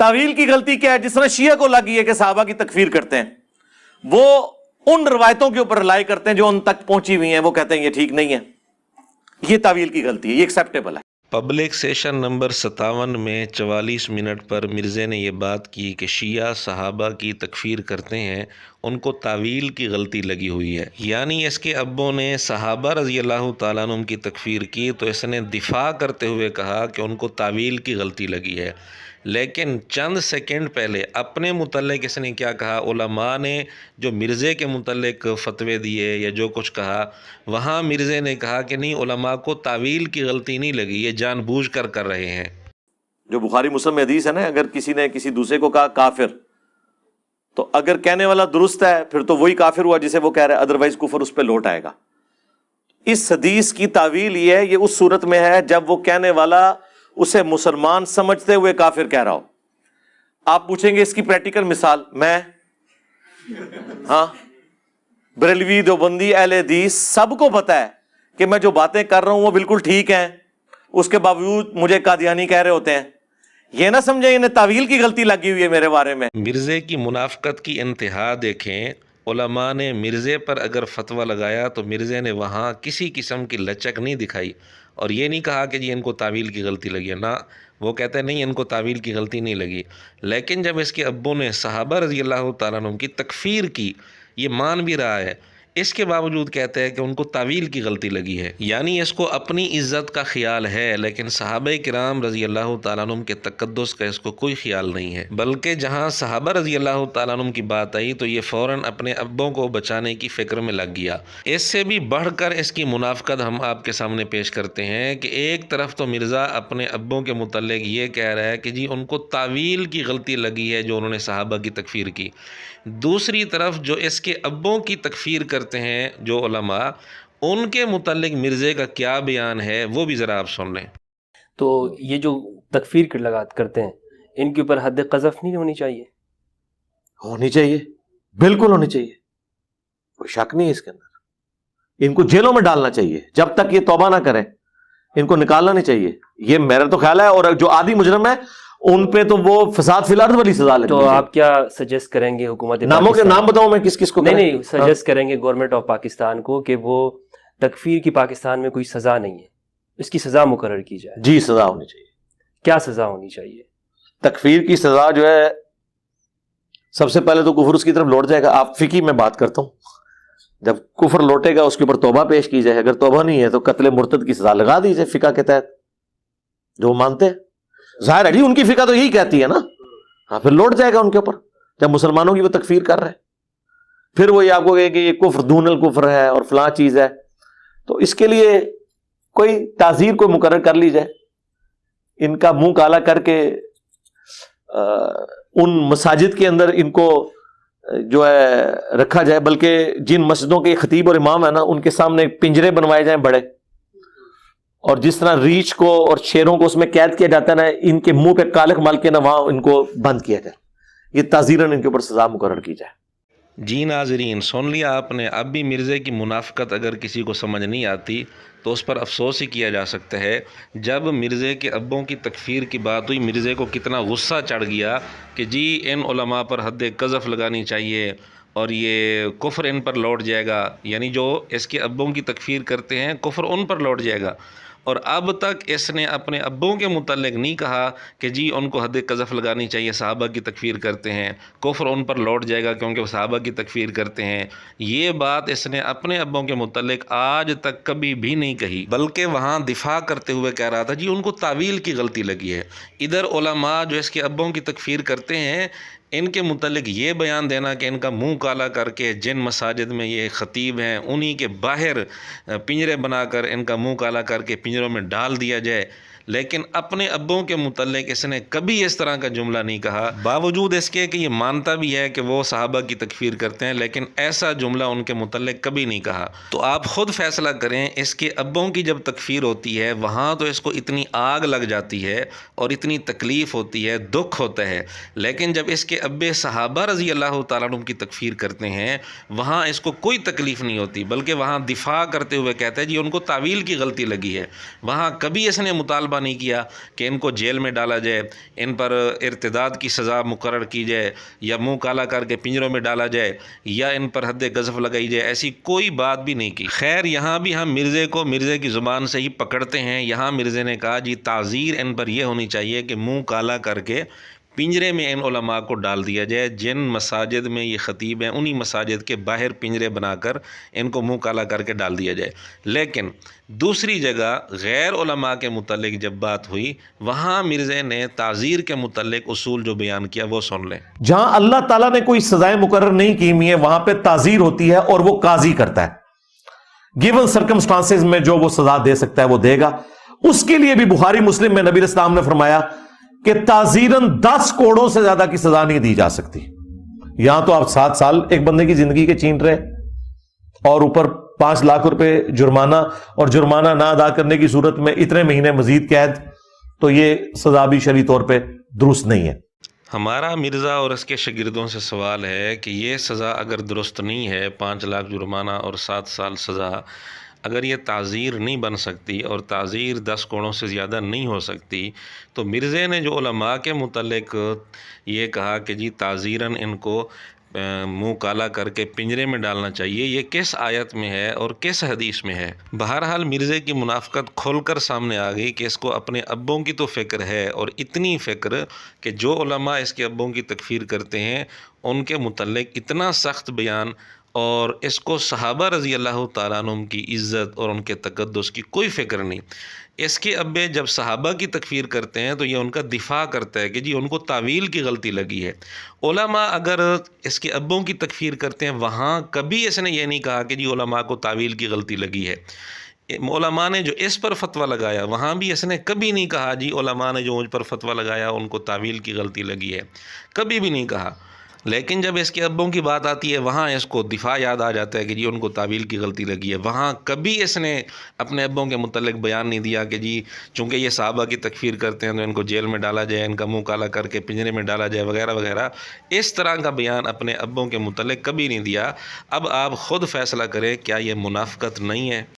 तावील की गलती क्या है? जिस तरह शिया को लगी है कि सहाबा की तकफीर करते हैं, वो उन रवायतों के ऊपर रिलाई करते हैं जो उन तक पहुंची हुई हैं, वो कहते हैं ये ठीक नहीं है, ये तावील की गलती है, ये एक्सेप्टेबल है। पब्लिक सेशन नंबर 57 में 44 मिनट पर मिर्ज़े ने यह बात की कि शिया सहाबा की तकफीर करते हैं, उनको तावील की गलती लगी हुई है। यानी इसके अब्बों ने सहाबा रज़ी अल्लाह तआला अन्हुम की तकफीर की तो इसने दिफा करते हुए कहा कि उनको तावील की गलती लगी है। लेकिन चंद सेकंड पहले अपने मुतल्लिक इसने क्या कहा? उलमा ने जो मिर्ज़े के मुतल्लिक फ़तवे दिए या जो कुछ कहा, वहाँ मिर्ज़े ने कहा कि नहीं, उलमा को तावील की गलती नहीं लगी, ये जानबूझ कर रहे हैं। जो बुखारी मुस्लिम में हदीस है ना, अगर किसी ने किसी दूसरे को कहा काफिर, तो अगर कहने वाला दुरुस्त है फिर तो वही काफिर हुआ जिसे वो कह रहा है, अदरवाइज कुफर उस पर लौट आएगा। इस हदीस की तावील ये है, ये उस सूरत में है जब वो कहने वाला उसे मुसलमान समझते हुए काफिर कह रहा हो। आप पूछेंगे इसकी प्रैक्टिकल मिसाल, मैं बरेलवी देवबंदी अहले हदीस सबको पता है कि मैं जो बातें कर रहा हूं वो बिल्कुल ठीक हैं, उसके बावजूद मुझे कादियानी कह रहे होते हैं। ये ना समझे इन्हें तावील की गलती लगी हुई है मेरे बारे में। मिर्ज़े की मुनाफ़क़त की इंतहा देखें। उलमा ने मिर्ज़े पर अगर फतवा लगाया तो मिर्ज़े ने वहाँ किसी किस्म की लचक नहीं दिखाई और ये नहीं कहा कि जी इनको तावील की गलती लगी है, ना, वो कहते हैं नहीं, इनको तावील की गलती नहीं लगी। लेकिन जब इसके अब्बों ने सहाबा रज़ी अल्लाह तआला अन्हुम की तकफ़ीर की, ये मान भी रहा है, इसके बावजूद कहते हैं कि उनको तावील की गलती लगी है। यानी इसको अपनी इज़्ज़त का ख्याल है, लेकिन सहाबा किराम रज़ी अल्लाह तआला अन्हुम के तक़द्दुस का इसको कोई ख्याल नहीं है। बल्कि जहाँ सहाबा रज़ी अल्लाह तआला अन्हुम की बात आई तो ये फ़ौरन अपने अब्बों को बचाने की फ़िक्र में लग गया। इससे भी बढ़कर इसकी मुनाफ़क़त हम आपके सामने पेश करते हैं कि एक तरफ तो मिर्ज़ा अपने अब्बों के मुतल्लिक़ ये कह रहा है कि जी उनको तावील की गलती लगी है जो उन्होंने सहाबा की तकफ़ीर की, दूसरी तरफ जो इसके अब्बों की तकफ़ीर करते हैं जो उलमा, उनके मुतल्लिक़ मिर्ज़े का क्या बयान है वो भी ज़रा आप सुन लें। तो ये जो तकफ़ीर करते हैं, इनके ऊपर हद क़ज़फ़ नहीं होनी चाहिए? होनी चाहिए, बिल्कुल होनी चाहिए, कोई शक नहीं है इसके अंदर। इनको जेलों में डालना चाहिए, जब तक ये तौबा ना करें इनको निकालना नहीं चाहिए, ये मेरा तो ख्याल है। और जो आदि मुजरम है उन पे तो वो फसाद फिल अर्ज़ वाली सजा लगनी। तो आप क्या सजेस्ट करेंगे हुकूमत नामों के नाम बताऊं मैं किस किस को? नहीं सजेस्ट करेंगे गवर्नमेंट ऑफ पाकिस्तान को कि वो तकफीर की पाकिस्तान में कोई सजा नहीं है, इसकी सजा मुकर्रर की जाए। जी, सजा होनी चाहिए। क्या सजा होनी चाहिए? तकफीर की सजा जो है, सबसे पहले तो कुफर उसकी तरफ लौट जाएगा। आप फिकी में बात करता हूँ, जब कुफर लौटेगा उसके ऊपर तौबा पेश की जाए, अगर तौबा नहीं है तो कत्ले मुर्तद की सजा लगा दी जाए फिका के तहत, जो मानते हैं। जाहिर है जी उनकी फिका तो यही कहती है ना। हाँ, फिर लौट जाएगा उनके ऊपर जब मुसलमानों की वो तकफीर कर रहे हैं। फिर वो ये आपको कहे कि ये कुफ्र दूनल कुफ्र है और फलां चीज है, तो इसके लिए कोई ताजीर को मुकर्रर कर ली जाए, इनका मुंह काला करके उन मसाजिद के अंदर इनको जो है रखा जाए, बल्कि जिन मस्जिदों के खतीब और इमाम है ना उनके सामने पिंजरे बनवाए जाएं बड़े, और जिस तरह रीछ को और शेरों को उसमें कैद किया जाता है ना, इनके मुंह पे कालख माल के ना वहां इनको बंद किया जाए, ये ताजीरन इनके ऊपर सजा मुकर्रर की जाए। जी नाज़रीन, सुन लिया आपने। अब भी मिर्ज़े की मुनाफ़क़त अगर किसी को समझ नहीं आती तो उस पर अफसोस ही किया जा सकता है। जब मिर्ज़े के अब्बों की तकफ़ीर की बात हुई, मिर्ज़े को कितना गुस्सा चढ़ गया कि जी इन उलमा पर हद क़ज़फ़ लगानी चाहिए और ये कुफ्र इन पर लौट जाएगा, यानी जो इसके अब्बों की तकफ़ीर करते हैं कुफ्र उन पर लौट जाएगा। और अब तक इसने अपने अब्बों के मुतल्लिक़ नहीं कहा कि जी उनको हद क़ज़फ़ लगानी चाहिए, सहाबा की तकफ़ीर करते हैं, कुफ्र उन पर लौट जाएगा क्योंकि वो सहाबा की तकफ़ीर करते हैं। ये बात इसने अपने अब्बों के मुतल्लिक़ आज तक कभी भी नहीं कही, बल्कि वहाँ दिफा करते हुए कह रहा था जी उनको तावील की गलती लगी है। इधर उलमा जो इसके अब्बों की तकफ़ीर करते हैं, इनके मुतल्लिक़ ये बयान देना कि इनका मुंह काला करके जिन मसाजिद में ये ख़तीब हैं उन्हीं के बाहर पिंजरे बनाकर इनका मुंह काला करके पिंजरों में डाल दिया जाए, लेकिन अपने अब्बों के मुतल्लिक़ इसने कभी इस तरह का जुमला नहीं कहा, बावजूद इसके कि ये मानता भी है कि वो सहाबा की तकफ़ीर करते हैं, लेकिन ऐसा जुमला उनके मुतल्लिक़ कभी नहीं कहा। तो आप ख़ुद फ़ैसला करें, इसके अब्बों की जब तकफ़ीर होती है वहाँ तो इसको इतनी आग लग जाती है और इतनी तकलीफ़ होती है, दुख होता है, लेकिन जब इसके अब्बे सहाबा रज़ी अल्लाह तआला अन्हुम की तकफ़ीर करते हैं वहाँ इसको कोई तकलीफ़ नहीं होती, बल्कि वहाँ दिफा करते हुए कहते हैं जी उनको तावील की गलती लगी है। वहाँ कभी इसने मुतालबा مطالبہ نہیں کیا کہ ان کو جیل میں ڈالا جائے، ان پر ارتداد کی سزا مقرر کی جائے، یا منہ کالا کر کے پنجروں میں ڈالا جائے، یا ان پر حد قذف لگائی جائے، ایسی کوئی بات بھی نہیں کی۔ خیر یہاں بھی ہم مرزے کی زبان سے ہی پکڑتے ہیں۔ یہاں مرزے نے کہا جی تعزیر ان پر یہ ہونی چاہیے کہ منہ کالا کر کے پنجرے میں ان علماء کو ڈال دیا جائے۔ جن مساجد میں یہ خطیب ہیں انہی مساجد کے باہر پنجرے بنا کر ان کو منہ کالا کر کے ڈال دیا جائے۔ لیکن دوسری جگہ غیر علماء کے متعلق جب بات ہوئی، وہاں مرزے نے تعزیر کے متعلق اصول جو بیان کیا وہ سن لیں۔ جہاں اللہ تعالیٰ نے کوئی سزائیں مقرر نہیں کی ہوئی ہیں وہاں پہ تعزیر ہوتی ہے اور وہ قاضی کرتا ہے۔ گیون سرکمسٹانسز میں جو وہ سزا دے سکتا ہے وہ دے گا۔ اس کے لیے بھی بخاری مسلم میں نبی اسلام نے فرمایا کہ تعزیراً 10 کوڑوں سے زیادہ کی سزا نہیں دی جا سکتی۔ یہاں تو آپ 7 سال ایک بندے کی زندگی کے چھین رہے اور اوپر 5 لاکھ روپے جرمانہ، اور جرمانہ نہ ادا کرنے کی صورت میں اتنے مہینے مزید قید، تو یہ سزا بھی شرعی طور پہ درست نہیں ہے۔ ہمارا مرزا اور اس کے شاگردوں سے سوال ہے کہ یہ سزا اگر درست نہیں ہے، 5 لاکھ جرمانہ اور 7 سال سزا، اگر یہ تعزیر نہیں بن سکتی اور تعزیر 10 کوڑوں سے زیادہ نہیں ہو سکتی، تو مرزے نے جو علماء کے متعلق یہ کہا کہ جی تعزیراً ان کو منہ کالا کر کے پنجرے میں ڈالنا چاہیے، یہ کس آیت میں ہے اور کس حدیث میں ہے؟ بہرحال مرزے کی منافقت کھول کر سامنے آ گئی کہ اس کو اپنے ابوں کی تو فکر ہے، اور اتنی فکر کہ جو علماء اس کے ابوں کی تکفیر کرتے ہیں ان کے متعلق اتنا سخت بیان، اور اس کو صحابہ رضی اللہ تعالیٰ عنہم کی عزت اور ان کے تقدس کی کوئی فکر نہیں۔ اس کے ابے جب صحابہ کی تکفیر کرتے ہیں تو یہ ان کا دفاع کرتا ہے کہ جی ان کو تعویل کی غلطی لگی ہے۔ علماء اگر اس کے ابوں کی تکفیر کرتے ہیں وہاں کبھی اس نے یہ نہیں کہا کہ جی علماء کو تعویل کی غلطی لگی ہے۔ علماء نے جو اس پر فتویٰ لگایا وہاں بھی اس نے کبھی نہیں کہا جی علماء نے جو مجھ پر فتویٰ لگایا ان کو تعویل کی غلطی لگی ہے، کبھی بھی نہیں کہا۔ لیکن جب اس کے ابوں کی بات آتی ہے وہاں اس کو دفاع یاد آ جاتا ہے کہ جی ان کو تعویل کی غلطی لگی ہے۔ وہاں کبھی اس نے اپنے ابوں کے متعلق بیان نہیں دیا کہ جی چونکہ یہ صحابہ کی تکفیر کرتے ہیں تو ان کو جیل میں ڈالا جائے، ان کا منہ کالا کر کے پنجرے میں ڈالا جائے وغیرہ وغیرہ۔ اس طرح کا بیان اپنے ابوں کے متعلق کبھی نہیں دیا۔ اب آپ خود فیصلہ کریں، کیا یہ منافقت نہیں ہے؟